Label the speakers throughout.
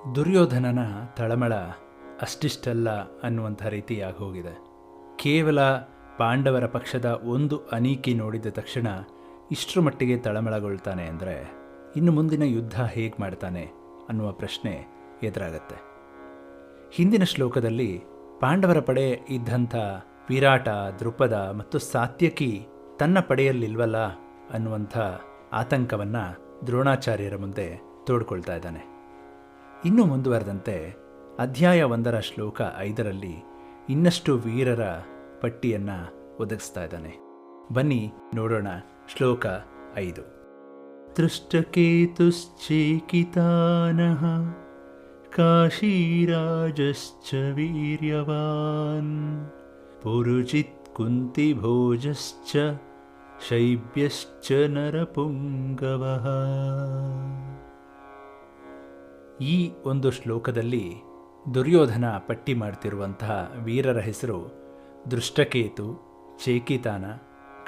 Speaker 1: ದುರ್ಯೋಧನನ ತಳಮಳ ಅಷ್ಟಿಷ್ಟಲ್ಲ ಅನ್ನುವಂಥ ರೀತಿಯಾಗಿ ಹೋಗಿದೆ. ಕೇವಲ ಪಾಂಡವರ ಪಕ್ಷದ ಒಂದು ಅನೀಕಿ ನೋಡಿದ ತಕ್ಷಣ ಇಷ್ಟರ ಮಟ್ಟಿಗೆ ತಳಮಳಗೊಳ್ತಾನೆ ಅಂದರೆ ಇನ್ನು ಮುಂದಿನ ಯುದ್ಧ ಹೇಗೆ ಮಾಡ್ತಾನೆ ಅನ್ನುವ ಪ್ರಶ್ನೆ ಎದುರಾಗತ್ತೆ. ಹಿಂದಿನ ಶ್ಲೋಕದಲ್ಲಿ ಪಾಂಡವರ ಪಡೆ ಇದ್ದಂಥ ವಿರಾಟ, ದೃಪದ ಮತ್ತು ಸಾತ್ಯಕಿ ತನ್ನ ಪಡೆಯಲ್ಲಿಲ್ವಲ್ಲ ಅನ್ನುವಂಥ ಆತಂಕವನ್ನು ದ್ರೋಣಾಚಾರ್ಯರ ಮುಂದೆ ತೋಡ್ಕೊಳ್ತಾ ಇದ್ದಾನೆ. ಇನ್ನೂ ಮುಂದುವರೆದಂತೆ ಅಧ್ಯಾಯ 1 ಶ್ಲೋಕ 5 ಇನ್ನಷ್ಟು ವೀರರ ಪಟ್ಟಿಯನ್ನು ಒದಗಿಸ್ತಾ ಇದ್ದಾನೆ. ಬನ್ನಿ ನೋಡೋಣ. ಶ್ಲೋಕ 5. ದೃಷ್ಟಕೇತುಶ್ಚೇಕಿತಾನಃ ಕಾಶೀರಾಜಶ್ಚ ವೀರ್ಯವಾನ್ ಪುರುಜಿತ್ ಕುಂತಿಭೋಜಶ್ಚ ಶೈಬ್ಯಶ್ಚ ನರಪುಂಗವಃ. ಈ ಒಂದು ಶ್ಲೋಕದಲ್ಲಿ ದುರ್ಯೋಧನ ಪಟ್ಟಿ ಮಾಡ್ತಿರುವಂತಹ ವೀರರ ಹೆಸರು ದೃಷ್ಟಕೇತು, ಚೇಕಿತಾನ,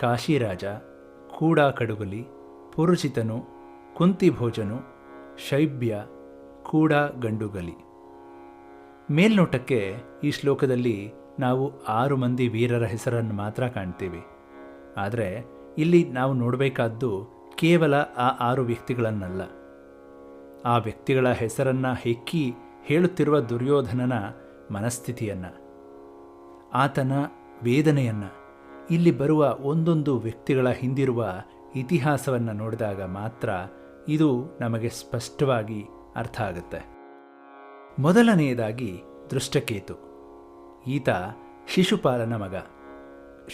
Speaker 1: ಕಾಶಿರಾಜ, ಕೂಡಾ ಕಡುಗಲಿ, ಪುರುಚಿತನು, ಕುಂತಿಭೋಜನು, ಶೈಬ್ಯ, ಕೂಡಾ ಗಂಡುಗಲಿ. ಮೇಲ್ನೋಟಕ್ಕೆ ಈ ಶ್ಲೋಕದಲ್ಲಿ ನಾವು 6 ಮಂದಿ ವೀರರ ಹೆಸರನ್ನು ಮಾತ್ರ ಕಾಣ್ತೀವಿ. ಆದರೆ ಇಲ್ಲಿ ನಾವು ನೋಡಬೇಕಾದ್ದು ಕೇವಲ ಆ 6 ವ್ಯಕ್ತಿಗಳನ್ನಲ್ಲ. ಆ ವ್ಯಕ್ತಿಗಳ ಹೆಸರನ್ನು ಹೆಕ್ಕಿ ಹೇಳುತ್ತಿರುವ ದುರ್ಯೋಧನನ ಮನಸ್ಥಿತಿಯನ್ನು, ಆತನ ವೇದನೆಯನ್ನು, ಇಲ್ಲಿ ಬರುವ ಒಂದೊಂದು ವ್ಯಕ್ತಿಗಳ ಹಿಂದಿರುವ ಇತಿಹಾಸವನ್ನು ನೋಡಿದಾಗ ಮಾತ್ರ ಇದು ನಮಗೆ ಸ್ಪಷ್ಟವಾಗಿ ಅರ್ಥ ಆಗುತ್ತೆ. ಮೊದಲನೆಯದಾಗಿ ದೃಷ್ಟಕೇತು. ಈತ ಶಿಶುಪಾಲನ ಮಗ.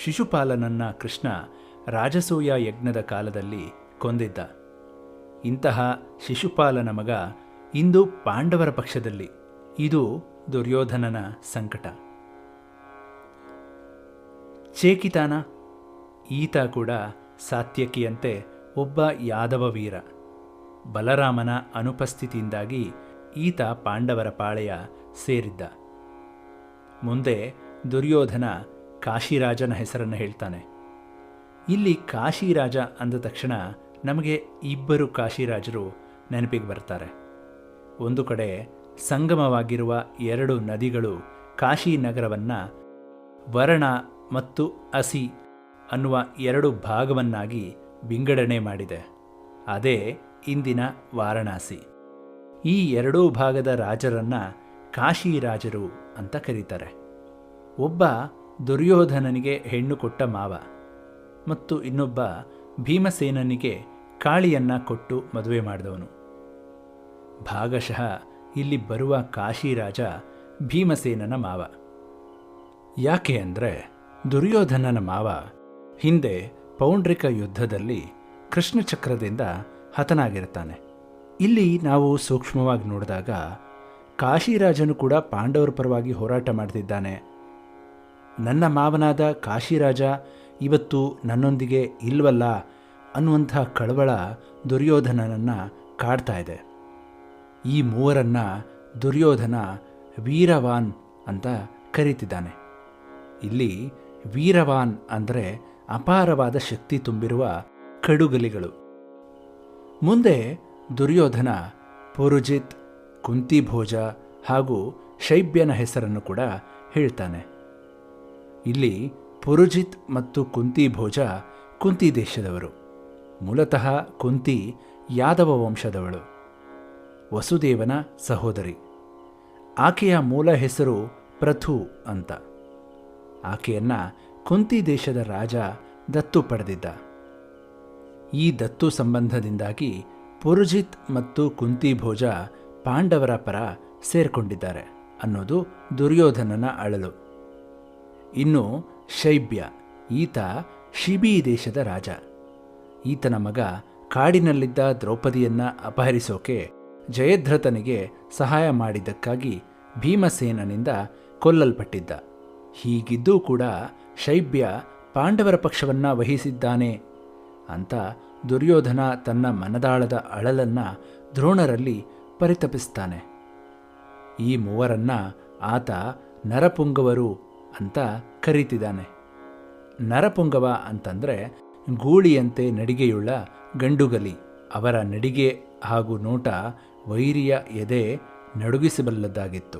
Speaker 1: ಶಿಶುಪಾಲನನ್ನು ಕೃಷ್ಣ ರಾಜಸೂಯ ಯಜ್ಞದ ಕಾಲದಲ್ಲಿ ಕೊಂದಿದ್ದ. ಇಂತಹ ಶಿಶುಪಾಲನ ಮಗ ಇಂದು ಪಾಂಡವರ ಪಕ್ಷದಲ್ಲಿ. ಇದು ದುರ್ಯೋಧನನ ಸಂಕಟ. ಚೇಕಿತಾನ, ಈತ ಕೂಡ ಸಾತ್ಯಕಿಯಂತೆ ಒಬ್ಬ ಯಾದವ ವೀರ. ಬಲರಾಮನ ಅನುಪಸ್ಥಿತಿಯಿಂದಾಗಿ ಈತ ಪಾಂಡವರ ಪಾಳೆಯ ಸೇರಿದ್ದ. ಮುಂದೆ ದುರ್ಯೋಧನ ಕಾಶಿರಾಜನ ಹೆಸರನ್ನು ಹೇಳ್ತಾನೆ. ಇಲ್ಲಿ ಕಾಶಿರಾಜ ಅಂದ ತಕ್ಷಣ ನಮಗೆ 2 ಕಾಶಿರಾಜರು ನೆನಪಿಗೆ ಬರ್ತಾರೆ. ಒಂದು ಕಡೆ ಸಂಗಮವಾಗಿರುವ 2 ನದಿಗಳು ಕಾಶಿ ನಗರವನ್ನು ವರ್ಣ ಮತ್ತು ಅಸಿ ಅನ್ನುವ 2 ಭಾಗವನ್ನಾಗಿ ವಿಂಗಡಣೆ ಮಾಡಿದೆ. ಅದೇ ಇಂದಿನ ವಾರಣಾಸಿ. ಈ 2 ಭಾಗದ ರಾಜರನ್ನು ಕಾಶಿರಾಜರು ಅಂತ ಕರೀತಾರೆ. ಒಬ್ಬ ದುರ್ಯೋಧನನಿಗೆ ಹೆಣ್ಣು ಕೊಟ್ಟ ಮಾವ ಮತ್ತು ಇನ್ನೊಬ್ಬ ಭೀಮಸೇನನಿಗೆ ಕಾಳಿಯನ್ನು ಕೊಟ್ಟು ಮದುವೆ ಮಾಡಿದವನು. ಭಾಗಶಃ ಇಲ್ಲಿ ಬರುವ ಕಾಶಿರಾಜ ಭೀಮಸೇನನ ಮಾವ. ಯಾಕೆ ಅಂದರೆ ದುರ್ಯೋಧನನ ಮಾವ ಹಿಂದೆ ಪೌಂಡ್ರಿಕ ಯುದ್ಧದಲ್ಲಿ ಕೃಷ್ಣಚಕ್ರದಿಂದ ಹತನಾಗಿರ್ತಾನೆ. ಇಲ್ಲಿ ನಾವು ಸೂಕ್ಷ್ಮವಾಗಿ ನೋಡಿದಾಗ ಕಾಶಿರಾಜನು ಕೂಡ ಪಾಂಡವರ ಪರವಾಗಿ ಹೋರಾಟ ಮಾಡ್ತಿದ್ದಾನೆ. ನನ್ನ ಮಾವನಾದ ಕಾಶಿರಾಜ ಇವತ್ತು ನನ್ನೊಂದಿಗೆ ಇಲ್ವಲ್ಲ ಅನ್ನುವಂಥ ಕಳವಳ ದುರ್ಯೋಧನನನ್ನು ಕಾಡ್ತಾ ಇದೆ. ಈ ಮೂವರನ್ನು ದುರ್ಯೋಧನ ವೀರವಾನ್ ಅಂತ ಕರೀತಿದ್ದಾನೆ. ಇಲ್ಲಿ ವೀರವಾನ್ ಅಂದರೆ ಅಪಾರವಾದ ಶಕ್ತಿ ತುಂಬಿರುವ ಕಡುಗಲಿಗಳು. ಮುಂದೆ ದುರ್ಯೋಧನ ಪುರುಜಿತ್, ಕುಂತಿಭೋಜ ಹಾಗೂ ಶೈಬ್ಯನ ಹೆಸರನ್ನು ಕೂಡ ಹೇಳ್ತಾನೆ. ಇಲ್ಲಿ ಪುರುಜಿತ್ ಮತ್ತು ಕುಂತಿಭೋಜ ಕುಂತಿ ದೇಶದವರು. ಮೂಲತಃ ಕುಂತಿ ಯಾದವ ವಂಶದವಳು, ವಸುದೇವನ ಸಹೋದರಿ. ಆಕೆಯ ಮೂಲ ಹೆಸರು ಪ್ರಥು ಅಂತ. ಆಕೆಯನ್ನು ಕುಂತಿ ದೇಶದ ರಾಜ ದತ್ತು ಪಡೆದಿದ್ದ. ಈ ದತ್ತು ಸಂಬಂಧದಿಂದಾಗಿ ಪುರುಜಿತ್ ಮತ್ತು ಕುಂತಿಭೋಜ ಪಾಂಡವರ ಪರ ಸೇರಿಕೊಂಡಿದ್ದಾರೆ ಅನ್ನೋದು ದುರ್ಯೋಧನನ ಅಳಲು. ಇನ್ನು ಶೈಬ್ಯ, ಈತ ಶಿಬಿ ದೇಶದ ರಾಜ. ಈತನ ಮಗ ಕಾಡಿನಲ್ಲಿದ್ದ ದ್ರೌಪದಿಯನ್ನು ಅಪಹರಿಸೋಕೆ ಜಯದ್ರಥನಿಗೆ ಸಹಾಯ ಮಾಡಿದ್ದಕ್ಕಾಗಿ ಭೀಮಸೇನನಿಂದ ಕೊಲ್ಲಲ್ಪಟ್ಟಿದ್ದ. ಹೀಗಿದ್ದೂ ಕೂಡ ಶೈಬ್ಯ ಪಾಂಡವರ ಪಕ್ಷವನ್ನು ವಹಿಸಿದ್ದಾನೆ ಅಂತ ದುರ್ಯೋಧನ ತನ್ನ ಮನದಾಳದ ಅಳಲನ್ನು ದ್ರೋಣರಲ್ಲಿ ಪರಿತಪಿಸ್ತಾನೆ. ಈ ಮೂವರನ್ನು ಆತ ನರಪುಂಗವರು ಅಂತ ಕರೀತಿದ್ದಾನೆ. ನರಪುಂಗವ ಅಂತಂದರೆ ಗೂಳಿಯಂತೆ ನಡಿಗೆಯುಳ್ಳ ಗಂಡುಗಲಿ. ಅವರ ನಡಿಗೆ ಹಾಗೂ ನೋಟ, ವೈರಿಯ ಎದೆ ನಡುಗಿಸಬಲ್ಲದ್ದಾಗಿತ್ತು.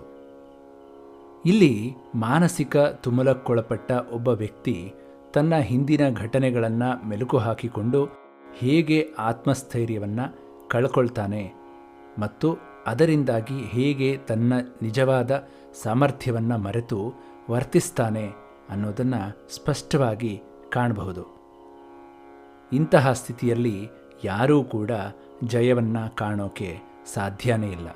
Speaker 1: ಇಲ್ಲಿ ಮಾನಸಿಕ ತುಮುಲಕ್ಕೊಳಪಟ್ಟ ಒಬ್ಬ ವ್ಯಕ್ತಿ ತನ್ನ ಹಿಂದಿನ ಘಟನೆಗಳನ್ನು ಮೆಲುಕು ಹಾಕಿಕೊಂಡು ಹೇಗೆ ಆತ್ಮಸ್ಥೈರ್ಯವನ್ನು ಕಳ್ಕೊಳ್ತಾನೆ ಮತ್ತು ಅದರಿಂದಾಗಿ ಹೇಗೆ ತನ್ನ ನಿಜವಾದ ಸಾಮರ್ಥ್ಯವನ್ನು ಮರೆತು ವರ್ತಿಸ್ತಾನೆ ಅನ್ನೋದನ್ನು ಸ್ಪಷ್ಟವಾಗಿ ಕಾಣಬಹುದು. ಇಂತಹ ಸ್ಥಿತಿಯಲ್ಲಿ ಯಾರೂ ಕೂಡ ಜಯವನ್ನು ಕಾಣೋಕೆ ಸಾಧ್ಯನೇ ಇಲ್ಲ.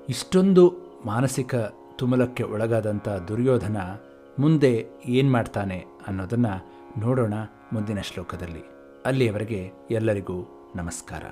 Speaker 1: ಇಷ್ಟೊಂದು ಮಾನಸಿಕ ತುಮುಲಕ್ಕೆ ಒಳಗಾದಂಥ ದುರ್ಯೋಧನ ಮುಂದೆ ಏನು ಮಾಡ್ತಾನೆ ಅನ್ನೋದನ್ನು ನೋಡೋಣ ಮುಂದಿನ ಶ್ಲೋಕದಲ್ಲಿ. ಅಲ್ಲಿಯವರೆಗೆ ಎಲ್ಲರಿಗೂ ನಮಸ್ಕಾರ.